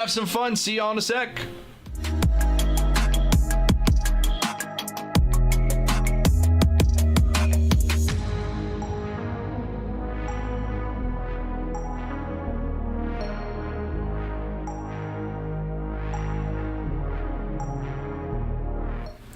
Have some fun. See y'all in a sec.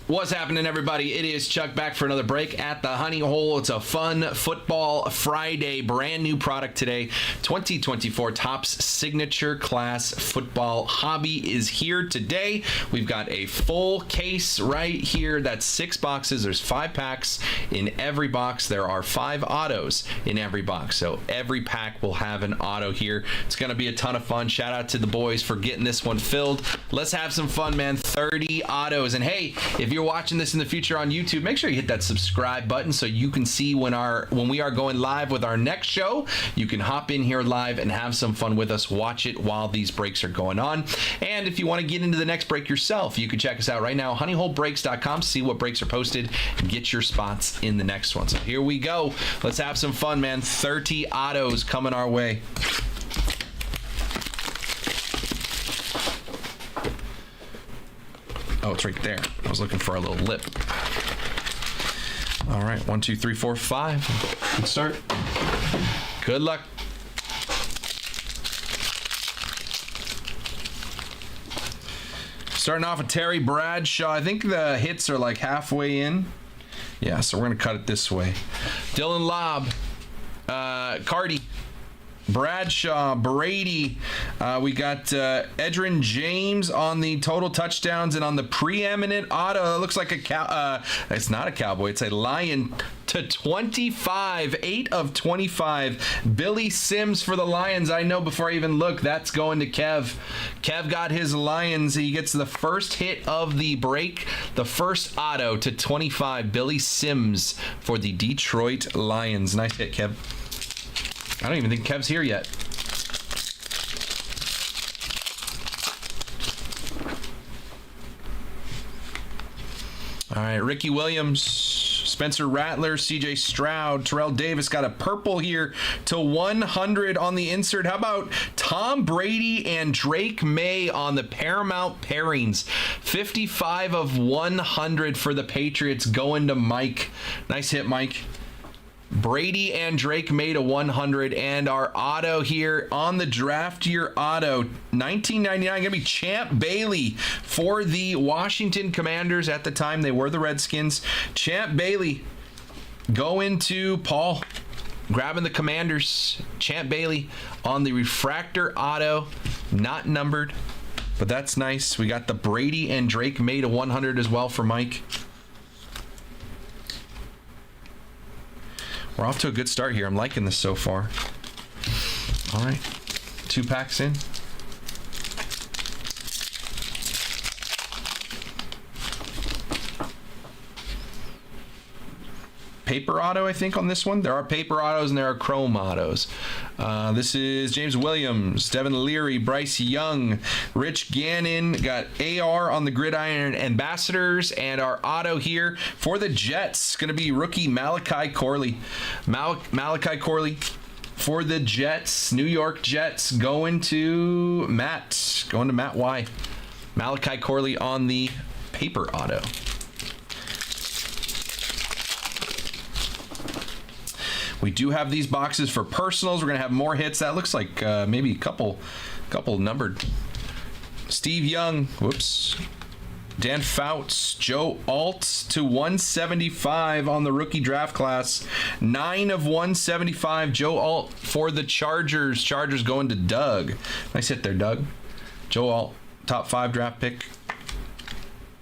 What's happening, everybody? It is Chuck back for another break at the Honey Hole. It's a fun football Friday. Brand new product today. 2024 Topps Signature Class Football Hobby is here today. We've got a full case right here. That's 6 boxes. There's 5 packs in every box. There are 5 autos in every box. So every pack will have an auto here. It's going to be a ton of fun. Shout out to the boys for getting this one filled. Let's have some fun, man. 30 autos. And hey, if you're watching this in the future on YouTube, make sure you hit that subscribe button so you can see when we are going live with our next show. You can hop in here live and have some fun with us. Watch it while these breaks are going on. And if you want to get into the next break yourself, you can check us out right now, honeyholebreaks.com, see what breaks are posted, and get your spots in the next one. So here we go. Let's have some fun, man. 30 autos coming our way. Oh, it's right there. I was looking for a little lip. All right, 1, 2, 3, 4, 5. Good start. Good luck. Starting off with Terry Bradshaw. I think the hits are like halfway in. Yeah, so we're gonna cut it this way. Dylan Lobb, Cardi, Bradshaw, Brady. We got Edrin James on the total touchdowns, and on the preeminent auto, it looks like a it's not a Cowboy, it's a Lion to 25, 8 of 25. Billy Sims for the Lions. I know before I even look, that's going to Kev. Kev got his Lions. He gets the first hit of the break, the first auto to 25. Billy Sims for the Detroit Lions. Nice hit, Kev. I don't even think Kev's here yet. All right, Ricky Williams, Spencer Rattler, CJ Stroud, Terrell Davis got a purple here to 100 on the insert. How about Tom Brady and Drake May on the Paramount pairings? 55 of 100 for the Patriots going to Mike. Nice hit, Mike. Brady and Drake made a 100, and our auto here on the draft year auto, 1999, gonna be Champ Bailey for the Washington Commanders. At the time they were the Redskins. Champ Bailey going to Paul, grabbing the Commanders. Champ Bailey on the refractor auto, not numbered, but that's nice. We got the Brady and Drake made a 100 as well for Mike. We're off to a good start here. I'm liking this so far. All right, 2 packs in. Paper auto, I think, on this one. There are paper autos and there are chrome autos. This is James Williams, Devin Leary, Bryce Young, Rich Gannon. Got AR on the Gridiron Ambassadors, and our auto here for the Jets going to be rookie Malachi Corley. Malachi Corley for the Jets, New York Jets, going to Matt Y. Malachi Corley on the paper auto. We do have these boxes for personals. We're going to have more hits. That looks like maybe a couple numbered. Steve Young, whoops. Dan Fouts, Joe Alt to 175 on the rookie draft class. 9 of 175, Joe Alt for the Chargers. Chargers going to Doug. Nice hit there, Doug. Joe Alt, top 5 draft pick,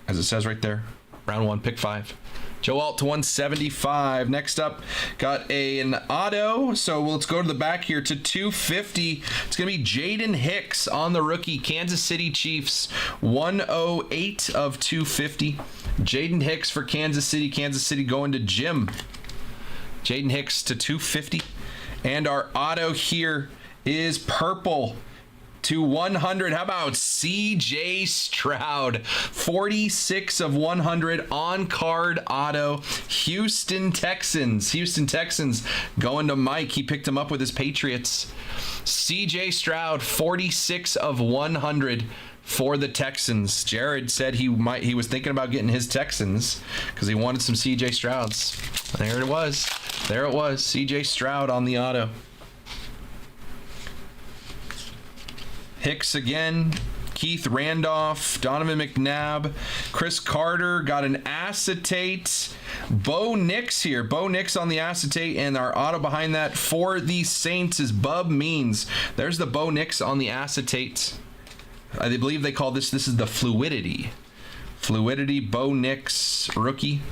as it says right there. Round 1, pick 5. Joe Alt to 175. Next up, got an auto. So let's go to the back here to 250. It's going to be Jaden Hicks on the rookie Kansas City Chiefs. 108 of 250. Jaden Hicks for Kansas City. Kansas City going to Jim. Jaden Hicks to 250. And our auto here is purple. to 100. How about CJ Stroud? 46 of 100 on card auto. Houston Texans. Houston Texans going to Mike. He picked him up with his Patriots. CJ Stroud, 46 of 100 for the Texans. Jared said he was thinking about getting his Texans because he wanted some CJ Strouds. There it was. There it was. CJ Stroud on the auto. Hicks again. Keith Randolph, Donovan McNabb, Chris Carter got an acetate. Bo Nix here. Bo Nix on the acetate, and our auto behind that for the Saints is Bub Means. There's the Bo Nix on the acetate. I believe they call this is the Fluidity. Fluidity, Bo Nix, rookie.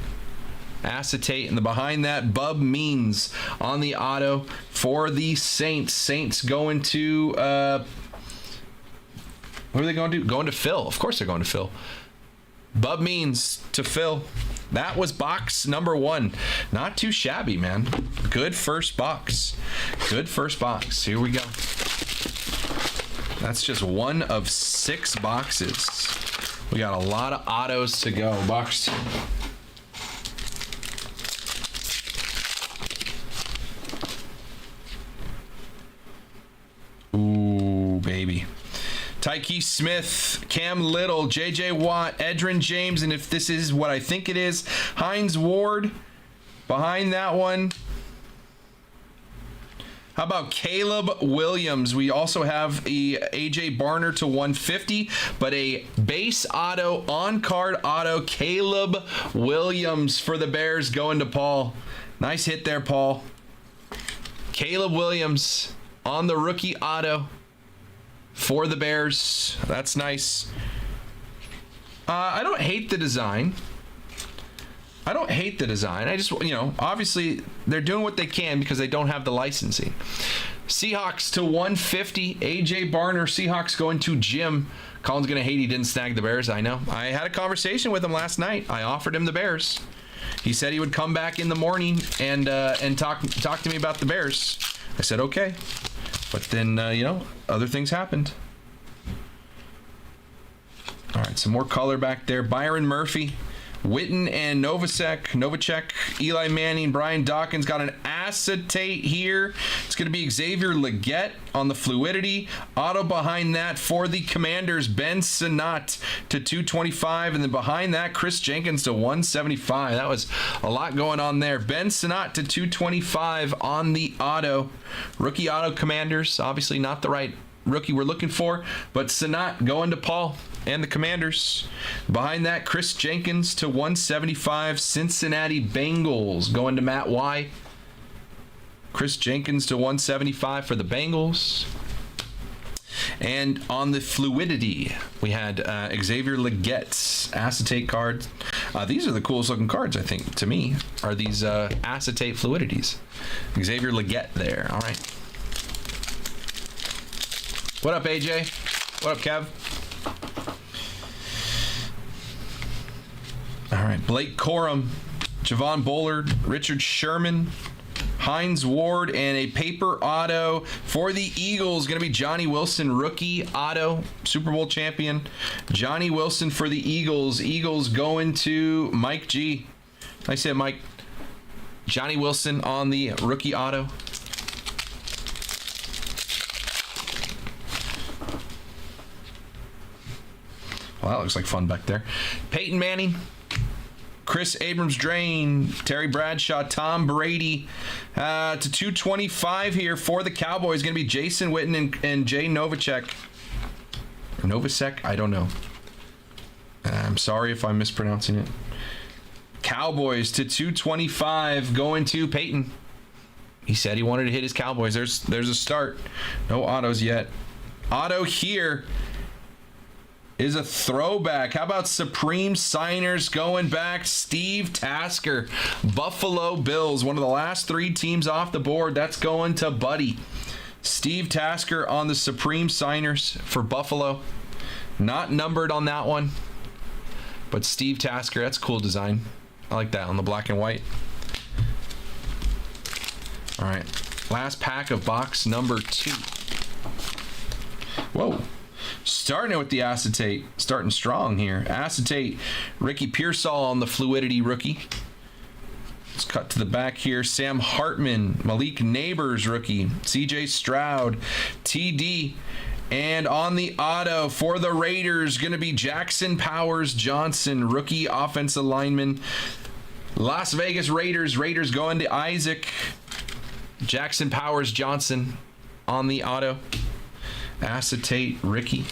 Acetate, and the behind that, Bub Means on the auto for the Saints. Saints going to... what are they going to do? Going to Phil. Of course they're going to Phil. Bub Means to Phil. That was box number 1. Not too shabby, man. Good first box. Good first box. Here we go. That's just one of 6 boxes. We got a lot of autos to go. Box 2. Ooh, baby. Tyke Smith, Cam Little, J.J. Watt, Edrin James, and if this is what I think it is, Hines Ward. Behind that one, how about Caleb Williams? We also have a A.J. Barner to 150, but a base auto, on-card auto, Caleb Williams for the Bears going to Paul. Nice hit there, Paul. Caleb Williams on the rookie auto for the Bears. That's nice. I don't hate the design. I just, obviously they're doing what they can because they don't have the licensing. Seahawks to 150. AJ Barner. Seahawks going to Jim. Colin's going to hate he didn't snag the Bears. I know. I had a conversation with him last night. I offered him the Bears. He said he would come back in the morning and talk to me about the Bears. I said, okay. But then, other things happened. All right, some more color back there. Byron Murphy, Witten and Novacek, Eli Manning, Brian Dawkins got an acetate here. It's going to be Xavier Legette on the Fluidity. Auto behind that for the Commanders, Ben Sinnott to 225. And then behind that, Chris Jenkins to 175. That was a lot going on there. Ben Sinnott to 225 on the auto. Rookie auto Commanders. Obviously not the right rookie we're looking for, but Sinnott going to Paul and the Commanders. Behind that, Chris Jenkins to 175. Cincinnati Bengals going to Matt Y. Chris Jenkins to 175 for the Bengals. And on the Fluidity, we had Xavier Legette's acetate cards. These are the coolest looking cards, I think, to me, are these acetate Fluidities. Xavier Legette there. All right. What up, AJ? What up, Kev? All right, Blake Corum, Javon Bullard, Richard Sherman, Hines Ward, and a paper auto for the Eagles. Going to be Johnny Wilson, rookie auto, Super Bowl champion. Johnny Wilson for the Eagles. Eagles going to Mike G. Nice hit, Mike. Johnny Wilson on the rookie auto. Well, that looks like fun back there. Peyton Manning, Chris Abrams-Drain, Terry Bradshaw, Tom Brady to 225 here for the Cowboys. Going to be Jason Witten and Jay Novacek. Novacek? I don't know. I'm sorry if I'm mispronouncing it. Cowboys to 225 going to Peyton. He said he wanted to hit his Cowboys. There's a start. No autos yet. Auto here is a throwback. How about Supreme Signers going back? Steve Tasker, Buffalo Bills, one of the last 3 teams off the board. That's going to Buddy. Steve Tasker on the Supreme Signers for Buffalo. Not numbered on that one, but Steve Tasker, that's a cool design. I like that on the black and white. All right, last pack of box number 2. Whoa. Starting it with the acetate. Starting strong here. Acetate. Ricky Pearsall on the Fluidity rookie. Let's cut to the back here. Sam Hartman. Malik Neighbors rookie. CJ Stroud. TD. And on the auto for the Raiders, going to be Jackson Powers Johnson, rookie offensive lineman. Las Vegas Raiders. Raiders going to Isaac. Jackson Powers Johnson on the auto. Acetate Ricky.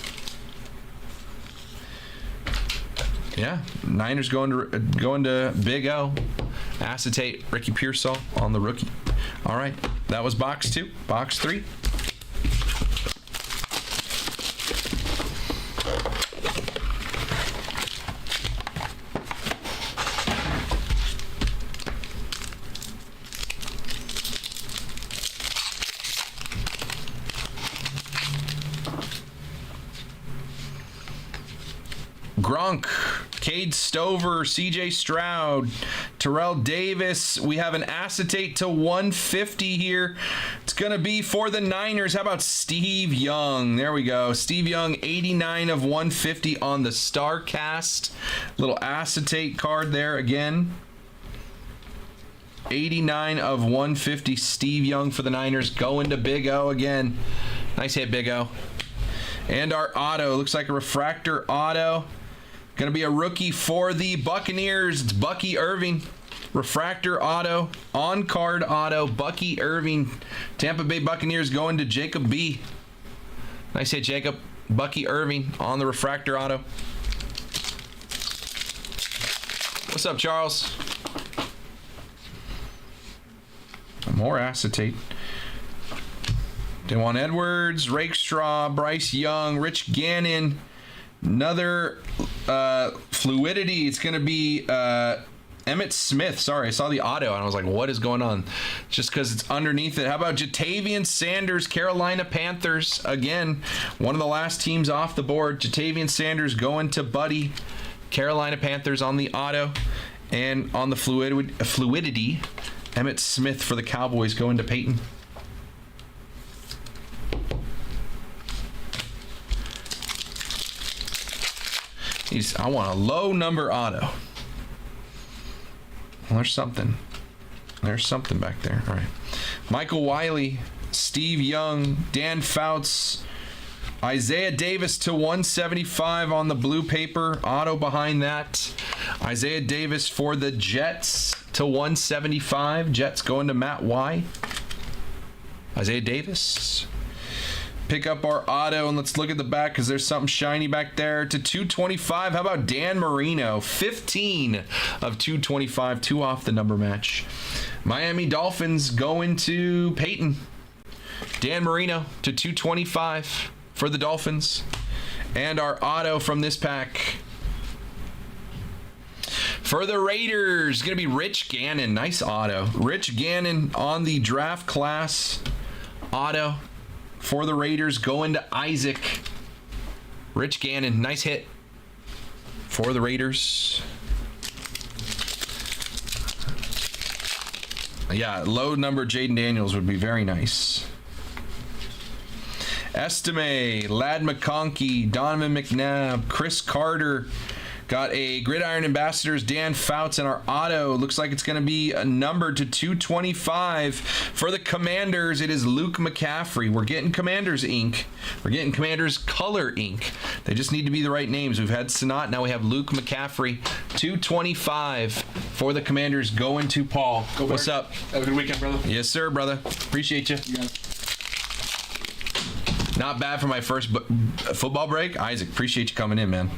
Yeah, Niners going to Big O. Acetate Ricky Pearsall on the rookie. All right, that was box 2. Box 3. Gronk, Cade Stover, CJ Stroud, Terrell Davis. We have an acetate to 150 here. It's going to be for the Niners. How about Steve Young? There we go. Steve Young, 89 of 150 on the StarCast. Little acetate card there again. 89 of 150, Steve Young for the Niners. Going to Big O again. Nice hit, Big O. And our auto. Looks like a refractor auto. Going to be a rookie for the Buccaneers. It's Bucky Irving. Refractor auto. On-card auto. Bucky Irving. Tampa Bay Buccaneers going to Jacob B. Nice hit, Jacob. Bucky Irving on the refractor auto. What's up, Charles? More acetate. Dewan Edwards, Rakestraw, Bryce Young, Rich Gannon. Another Fluidity. It's going to be Emmitt Smith. Sorry, I saw the auto and I was like, what is going on? Just because it's underneath it. How about Jatavian Sanders, Carolina Panthers? Again, one of the last teams off the board. Jatavian Sanders going to Buddy. Carolina Panthers on the auto. And on the Fluidity, Emmitt Smith for the Cowboys going to Peyton. I want a low number auto. Well, there's something. There's something back there. All right. Michael Wiley, Steve Young, Dan Fouts, Isaiah Davis to 175 on the blue paper. Auto behind that. Isaiah Davis for the Jets to 175. Jets going to Matt Y. Isaiah Davis. Pick up our auto and let's look at the back because there's something shiny back there to 225. How about Dan Marino? 15 of 225. 2 off the number match. Miami Dolphins going to Peyton. Dan Marino to 225 for the Dolphins. And our auto from this pack for the Raiders, going to be Rich Gannon. Nice auto. Rich Gannon on the draft class auto. For the Raiders, going to Isaac. Rich Gannon, nice hit for the Raiders. Yeah, low number Jaden Daniels would be very nice. Estime, Lad McConkey, Donovan McNabb, Chris Carter. Got a Gridiron Ambassadors, Dan Fouts, and our auto. Looks like it's going to be a number to 225. For the Commanders, it is Luke McCaffrey. We're getting Commanders ink. We're getting Commanders color ink. They just need to be the right names. We've had Sanat. Now we have Luke McCaffrey. 225 for the Commanders going to Paul. What's up? Have a good weekend, brother. Yes, sir, brother. Appreciate you. Not bad for my first football break. Isaac, appreciate you coming in, man.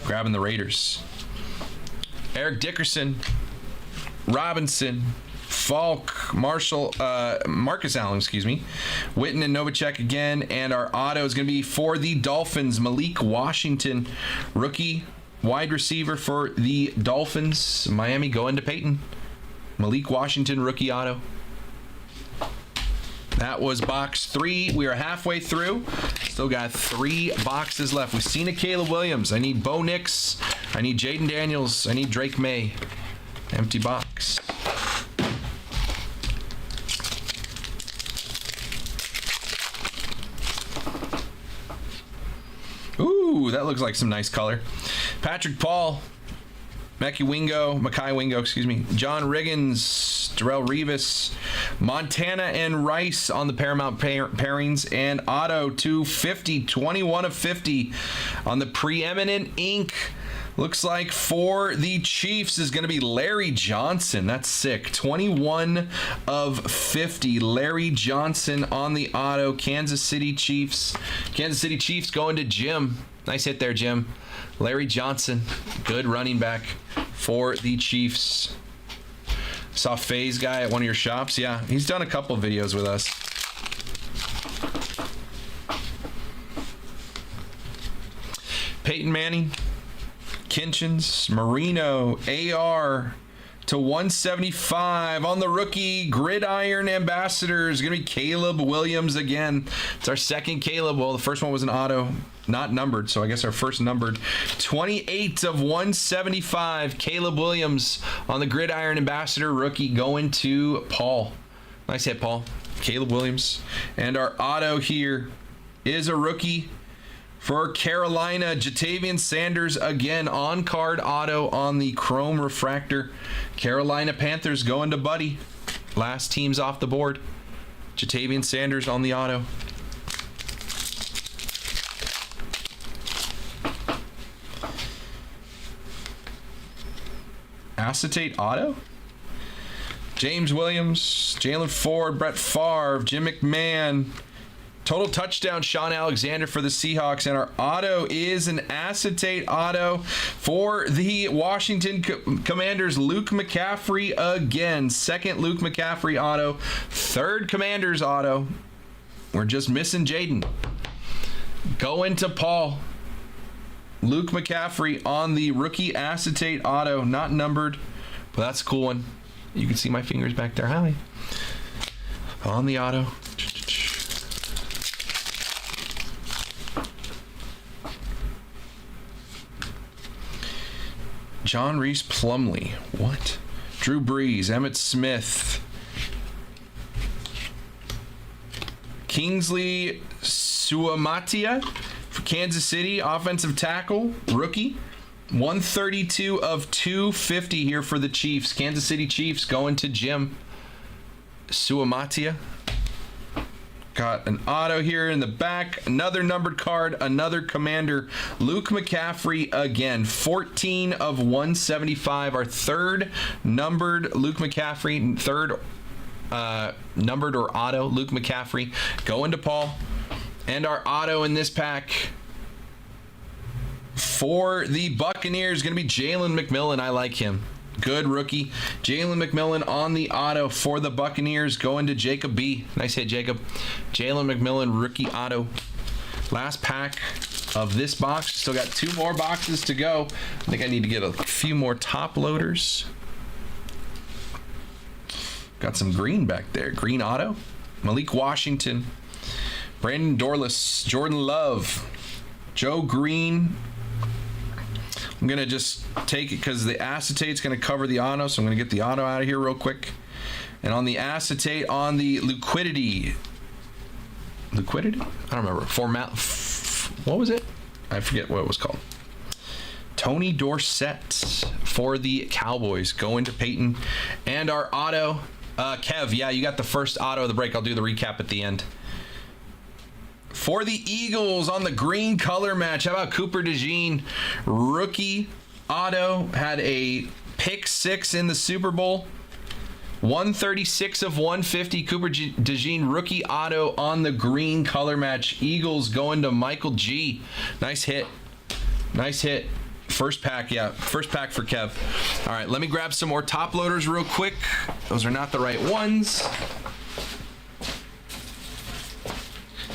Grabbing the Raiders. Eric Dickerson, Robinson, Falk, Marcus Allen, Witten and Novacek again. And our auto is going to be for the Dolphins, Malik Washington, rookie wide receiver for the Dolphins. Miami going to Peyton. Malik Washington, rookie auto. That was box 3. We are halfway through. Still got 3 boxes left. We've seen a Caleb Williams. I need Bo Nix. I need Jaden Daniels. I need Drake May. Empty box. that looks like some nice color. Patrick Paul, Mackay Wingo, excuse me. John Riggins, Darrell Revis, Montana and Rice on the Paramount pairings, and auto 250, 21 of 50 on the Preeminent Ink. Looks like for the Chiefs is going to be Larry Johnson. That's sick. 21 of 50. Larry Johnson on the auto. Kansas City Chiefs. Kansas City Chiefs going to Jim. Nice hit there, Jim. Larry Johnson, good running back for the Chiefs. Saw FaZe guy at one of your shops. Yeah, he's done a couple videos with us. Peyton Manning, Kinchins, Marino, AR to 175 on the rookie Gridiron Ambassadors. Going to be Caleb Williams again. It's our second Caleb. Well, the first one was an auto, not numbered, so I guess our first numbered. 28 of 175. Caleb Williams on the Gridiron Ambassador rookie going to Paul. Nice hit, Paul. Caleb Williams. And our auto here is a rookie for Carolina, Jatavian Sanders again, on-card auto on the Chrome Refractor. Carolina Panthers going to Buddy. Last team's off the board. Jatavian Sanders on the auto. Acetate auto? James Williams, Jalen Ford, Brett Favre, Jim McMahon. Total touchdown, Sean Alexander for the Seahawks. And our auto is an acetate auto for the Washington Commanders, Luke McCaffrey again. Second Luke McCaffrey auto. Third Commanders auto. We're just missing Jaden. Going to Paul. Luke McCaffrey on the rookie acetate auto. Not numbered, but that's a cool one. You can see my fingers back there. Hi. On the auto. John Reese Plumlee. What? Drew Brees, Emmitt Smith, Kingsley Suamatia for Kansas City, offensive tackle, rookie. 132 of 250 here for the Chiefs. Kansas City Chiefs going to Jim. Suamatia. Got an auto here in the back. Another numbered card. Another Commander. Luke McCaffrey again. 14 of 175. Our third numbered Luke McCaffrey. Third numbered or auto Luke McCaffrey. Going to Paul. And our auto in this pack for the Buccaneers going to be Jalen McMillan. I like him. Good rookie. Jalen McMillan on the auto for the Buccaneers. Going to Jacob B. Nice hit, Jacob. Jalen McMillan, rookie auto. Last pack of this box. Still got two more boxes to go. I think I need to get a few more top loaders. Got some green back there. Green auto. Malik Washington. Brandon Dorless. Jordan Love. Joe Green. I'm going to just take it because the acetate's going to cover the auto, so I'm going to get the auto out of here real quick. And on the acetate, on the liquidity? I don't remember. What was it? I forget what it was called. Tony Dorsett for the Cowboys going to Peyton. And our auto, Kev, yeah, you got the first auto of the break. I'll do the recap at the end. For the Eagles on the green color match, how about Cooper DeJean? Rookie auto, had a pick six in the Super Bowl. 136 of 150, Cooper DeJean rookie auto on the green color match. Eagles going to Michael G. Nice hit. Nice hit. First pack, yeah. First pack for Kev. All right, let me grab some more top loaders real quick. Those are not the right ones.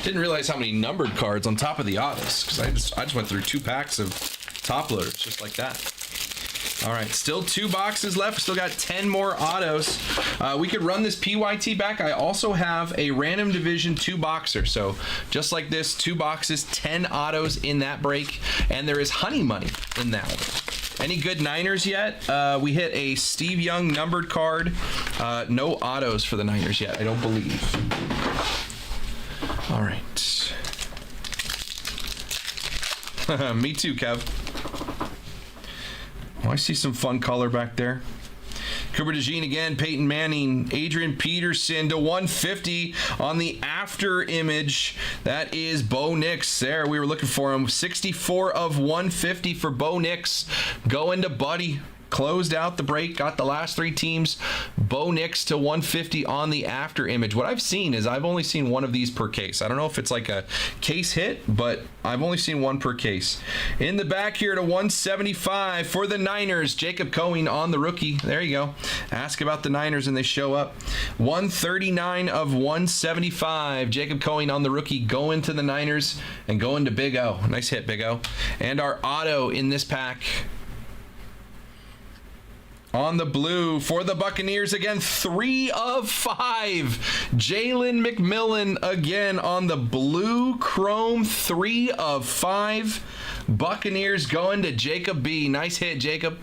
Didn't realize how many numbered cards on top of the autos, because I just went through two packs of top loaders just like that. All right, still two boxes left. Still got 10 more autos. We could run this PYT back. I also have a random division 2-boxer. So just like this, 2 boxes, 10 autos in that break. And there is honey money in that one. Any good Niners yet? We hit a Steve Young numbered card. No autos for the Niners yet, I don't believe. All right. Me too, Kev. Oh, I see some fun color back there. Cooper DeJean again, Peyton Manning, Adrian Peterson to 150 on the after image. That is Bo Nix there. We were looking for him. 64 of 150 for Bo Nix. Going to Buddy. Closed out the break, got the last 3 teams. Bo Nix to 150 on the after image. What I've seen is I've only seen one of these per case. I don't know if it's like a case hit, but I've only seen one per case. In the back here to 175 for the Niners, Jacob Cohen on the rookie. There you go. Ask about the Niners and they show up. 139 of 175. Jacob Cohen on the rookie, going to the Niners and going to Big O. Nice hit, Big O. And our auto in this pack. On the blue for the Buccaneers again, 3 of 5. Jalen McMillan again on the blue chrome, 3 of 5. Buccaneers going to Jacob B. Nice hit, Jacob.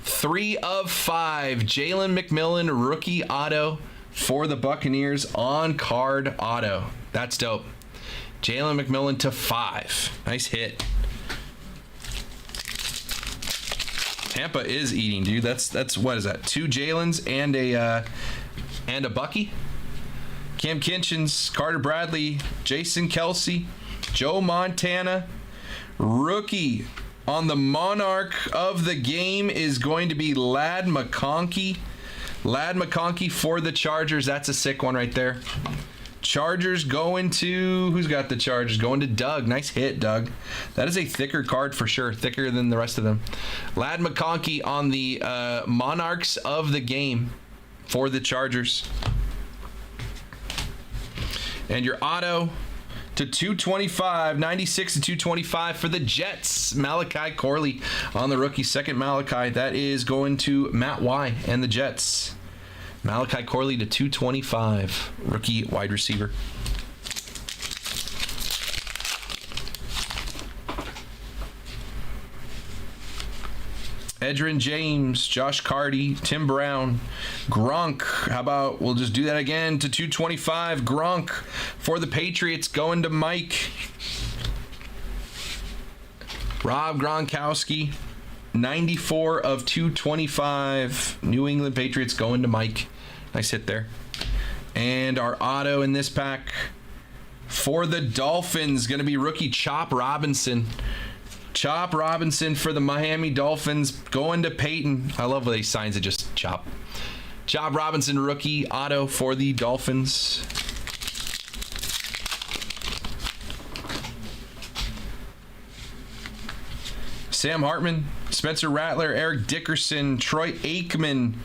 3 of 5. Jalen McMillan rookie auto for the Buccaneers on card auto. That's dope. Jalen McMillan to 5. Nice hit. Tampa is eating, dude. That's what is that? 2 Jalen's and a Bucky. Cam Kinchins, Carter Bradley, Jason Kelsey, Joe Montana. Rookie on the Monarch of the game is going to be Ladd McConkey. Ladd McConkey for the Chargers. That's a sick one right there. Chargers going to, who's got the Chargers? Going to Doug. Nice hit, Doug. That is a thicker card for sure. Thicker than the rest of them. Ladd McConkey on the Monarchs of the game for the Chargers. And your auto to 225, 96 to 225 for the Jets. Malachi Corley on the rookie. Second Malachi. That is going to Matt Y and the Jets. Malachi Corley to 225, rookie wide receiver. Edgerrin James, Josh Carty, Tim Brown, Gronk. How about we'll just do that again to 225. Gronk for the Patriots going to Mike. Rob Gronkowski. 94 of 225. New England Patriots going to Mike. Nice hit there. And our auto in this pack for the Dolphins going to be rookie Chop Robinson. Chop Robinson for the Miami Dolphins going to Peyton. I love when he signs it just Chop. Chop Robinson rookie auto for the Dolphins. Sam Hartman, Spencer Rattler, Eric Dickerson, Troy Aikman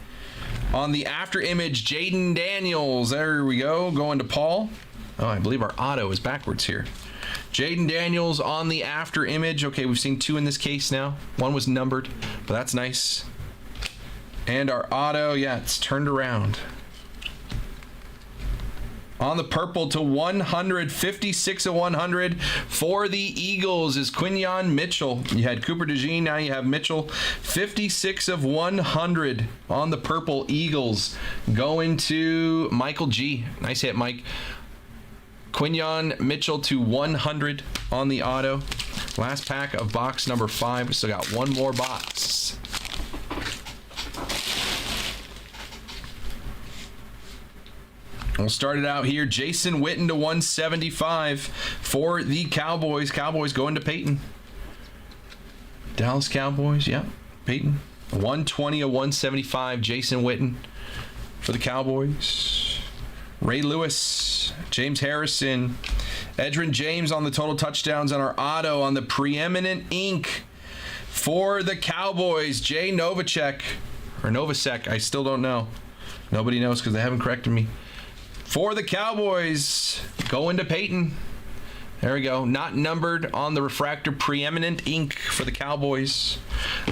on the after image. Jaden Daniels, there we go, going to Paul. Oh, I believe our auto is backwards here. Jaden Daniels on the after image. Okay, we've seen 2 in this case now. 1 was numbered, but that's nice. And our auto, yeah, it's turned around. On the purple to 156 of 100 for the Eagles is Quinyon Mitchell. You had Cooper DeJean, now you have Mitchell. 56 of 100 on the purple Eagles. Going to Michael G. Nice hit, Mike. Quinyon Mitchell to 100 on the auto. Last pack of box number 5. We still got one more box. We'll start it out here. Jason Witten to 175 for the Cowboys. Cowboys going to Peyton. Dallas Cowboys, yeah, Peyton. 120 of 175, Jason Witten for the Cowboys. Ray Lewis, James Harrison, Edgerrin James on the total touchdowns on our auto on the Preeminent Ink for the Cowboys. Jay Novacek, or Novacek, I still don't know. Nobody knows because they haven't corrected me. For the Cowboys, going to Peyton. There we go. Not numbered on the refractor. Preeminent Ink for the Cowboys.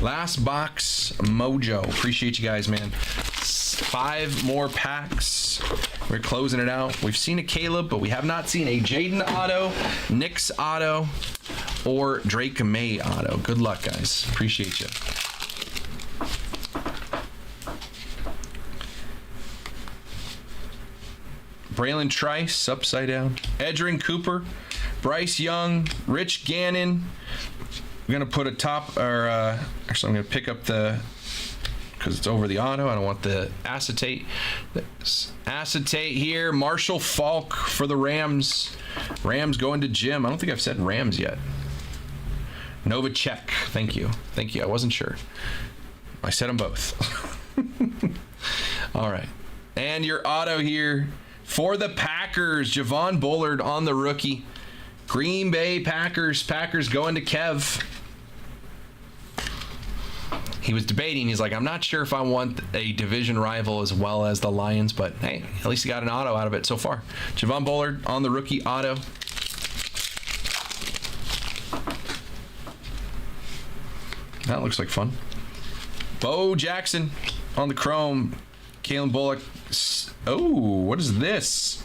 Last box, Mojo. Appreciate you guys, man. 5 more packs. We're closing it out. We've seen a Caleb, but we have not seen a Jaden auto, Nick's auto, or Drake May auto. Good luck, guys. Appreciate you. Braylon Trice, upside down. Edgerrin Cooper, Bryce Young, Rich Gannon, I'm going to put a top, or actually I'm going to pick up the, because it's over the auto. I don't want the acetate. Acetate here. Marshall Faulk for the Rams. Rams going to Jim. I don't think I've said Rams yet. Novacek. Thank you. Thank you. I wasn't sure. I said them both. All right. And your auto here for the Packers. Javon Bullard on the rookie. Green Bay Packers. Packers going to Kev. He was debating. He's like, I'm not sure if I want a division rival as well as the Lions, but hey, at least he got an auto out of it so far. Javon Bullard on the rookie auto. That looks like fun. Bo Jackson on the chrome. Kalen Bullock. Oh, what is this?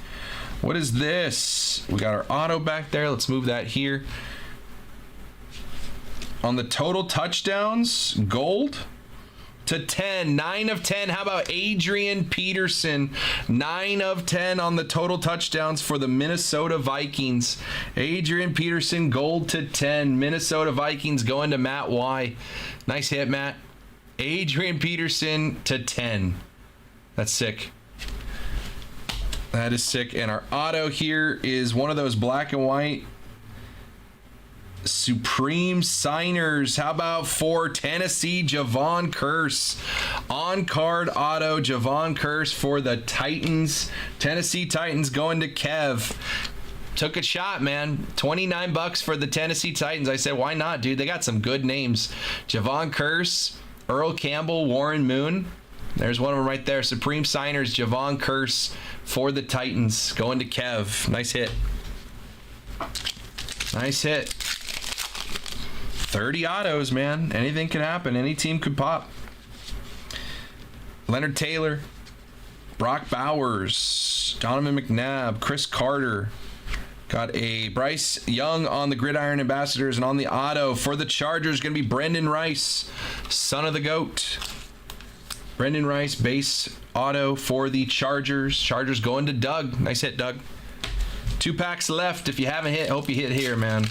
What is this? We got our auto back there. Let's move that here. On the total touchdowns, gold to 10. 9 of 10. How about Adrian Peterson? 9 of 10 on the total touchdowns for the Minnesota Vikings. Adrian Peterson, gold to 10. Minnesota Vikings going to Matt Y. Nice hit, Matt. Adrian Peterson to 10. That's sick. That is sick. And our auto here is one of those black and white Supreme signers. How about for Tennessee, Javon Curse? On card auto, Javon Curse for the Titans. Tennessee Titans going to Kev. Took a shot, man. $29 for the Tennessee Titans. I said, why not, dude? They got some good names. Javon Curse, Earl Campbell, Warren Moon. There's one of them right there. Supreme signers, Javon Curse for the Titans. Going to Kev. Nice hit. Nice hit. 30 autos, man. Anything can happen. Any team could pop. Leonard Taylor, Brock Bowers, Donovan McNabb, Chris Carter. Got a Bryce Young on the Gridiron Ambassadors, and on the auto for the Chargers, going to be Brendan Rice, son of the GOAT. Brendan Rice, base auto for the Chargers. Chargers going to Doug. Nice hit, Doug. 2 packs left. If you haven't hit, hope you hit here, man.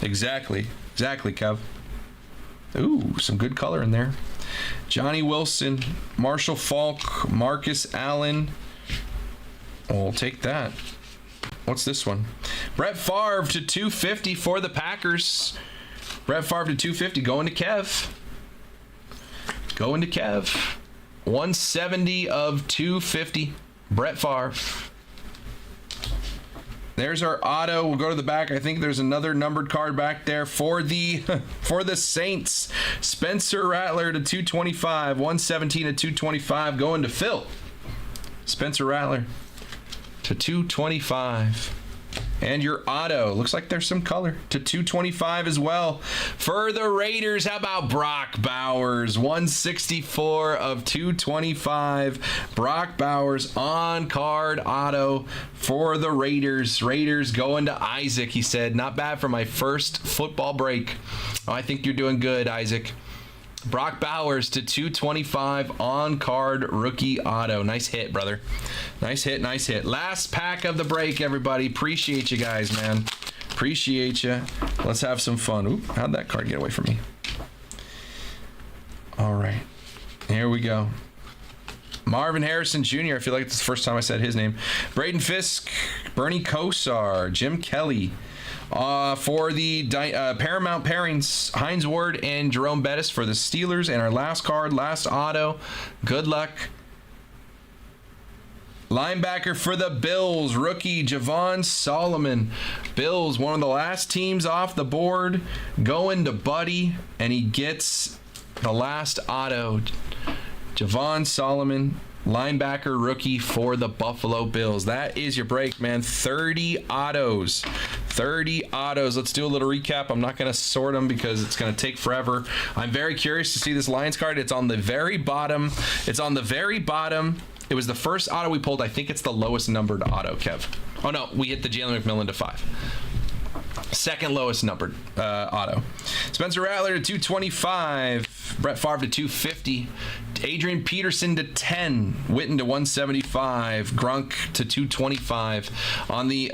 Exactly, Kev. Ooh, some good color in there. Johnny Wilson, Marshall Faulk, Marcus Allen. We'll take that. What's this one? Brett Favre to 250 for the Packers. Brett Favre to 250 going to Kev. Going to Kev. 170 of 250. Brett Favre. There's our auto. We'll go to the back. I think there's another numbered card back there for the Saints. Spencer Rattler to 225. 117 to 225 going to Phil. Spencer Rattler to 225. And your auto. Looks like there's some color to 225 as well. For the Raiders, how about Brock Bowers? 164 of 225. Brock Bowers on card auto for the Raiders. Raiders going to Isaac, he said. Not bad for my first football break. Oh, I think you're doing good, Isaac. Brock Bowers to 225 on card rookie auto. Nice hit, brother. Nice hit, nice hit. Last pack of the break, everybody. Appreciate you guys, man. Appreciate you. Let's have some fun. Oop, how'd that card get away from me? All right. Here we go. Marvin Harrison Jr. I feel like it's the first time I said his name. Braden Fisk, Bernie Kosar, Jim Kelly. For the Paramount pairings, Hines Ward and Jerome Bettis for the Steelers. And our last card, last auto. Good luck. Linebacker for the Bills, rookie Javon Solomon. Bills, one of the last teams off the board, going to Buddy, and he gets the last auto. Javon Solomon, linebacker rookie for the Buffalo Bills. That is your break, man. 30 autos. 30 autos. Let's do a little recap. I'm not going to sort them because it's going to take forever. I'm very curious to see this Lions card. It's on the very bottom. It's on the very bottom. It was the first auto we pulled. I think it's the lowest numbered auto, Kev. Oh, no. We hit the Jalen McMillan to 5. Second lowest numbered auto. Spencer Rattler to 225. Brett Favre to 250. Adrian Peterson to 10. Witten to 175. Grunk to 225. On the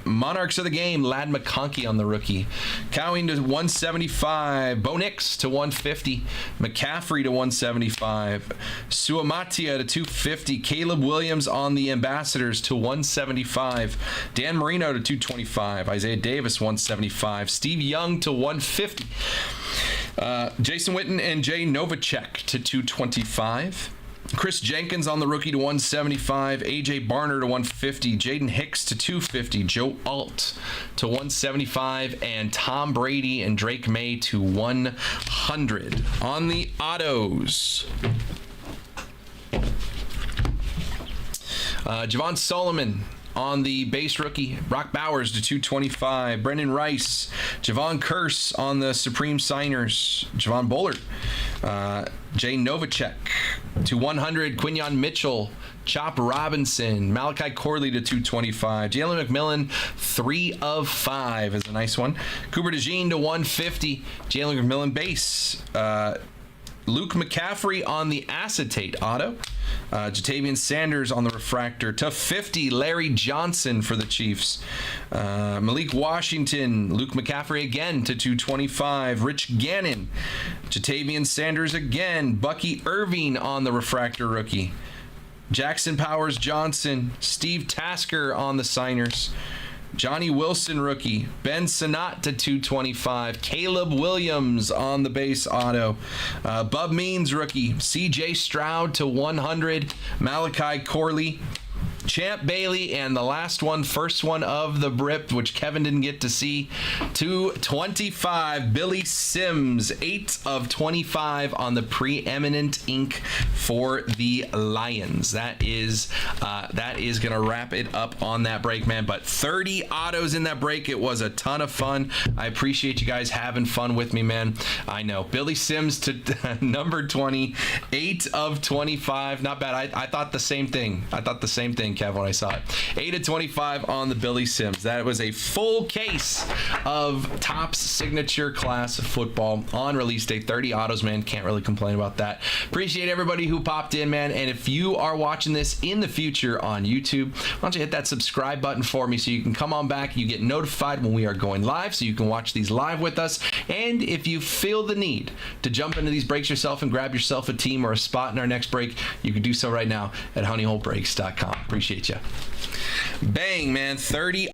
Monarchs of the Game, Ladd McConkey on the rookie. Cowing to 175. Bo Nix to 150. McCaffrey to 175. Suamatia to 250. Caleb Williams on the Ambassadors to 175. Dan Marino to 225. Isaiah Davis 175. Steve Young to 150. Jason Witten and Jay Novacek to 225. Chris Jenkins on the rookie to 175. AJ Barner to 150. Jaden Hicks to 250. Joe Alt to 175. And Tom Brady and Drake May to 100. On the autos, Javon Solomon on the base rookie. Brock Bowers to 225. Brendan Rice. Javon Curse on the Supreme Signers. Javon Bullard. Jay Novacek to 100. Quinyon Mitchell. Chop Robinson. Malachi Corley to 225. Jalen McMillan, 3 of 5 is a nice one. Cooper DeJean to 150. Jalen McMillan base. Luke McCaffrey on the acetate auto. Jatavian Sanders on the refractor to 50. Larry Johnson for the Chiefs. Malik Washington. Luke McCaffrey again to 225. Rich Gannon. Jatavian Sanders again. Bucky Irving on the refractor rookie. Jackson Powers Johnson. Steve Tasker on the signers. Johnny Wilson rookie. Ben Sinnott to 225. Caleb Williams on the base auto. Bub Means rookie. CJ Stroud to 100. Malachi Corley. Champ Bailey, and the last one, first one of the Brip, which Kevin didn't get to see, 225. Billy Sims, 8 of 25 on the Preeminent ink for the Lions. That is going to wrap it up on that break, man. But 30 autos in that break. It was a ton of fun. I appreciate you guys having fun with me, man. I know. Billy Sims to number 20, 8 of 25. Not bad. I thought the same thing. Kev, when I saw it. 8 of 25 on the Billy Sims. That was a full case of Topps signature class football on release day. 30 autos, man. Can't really complain about that. Appreciate everybody who popped in, man. And if you are watching this in the future on YouTube, why don't you hit that subscribe button for me so you can come on back. You get notified when we are going live so you can watch these live with us. And if you feel the need to jump into these breaks yourself and grab yourself a team or a spot in our next break, you can do so right now at honeyholebreaks.com. Appreciate you. Bang, man. 30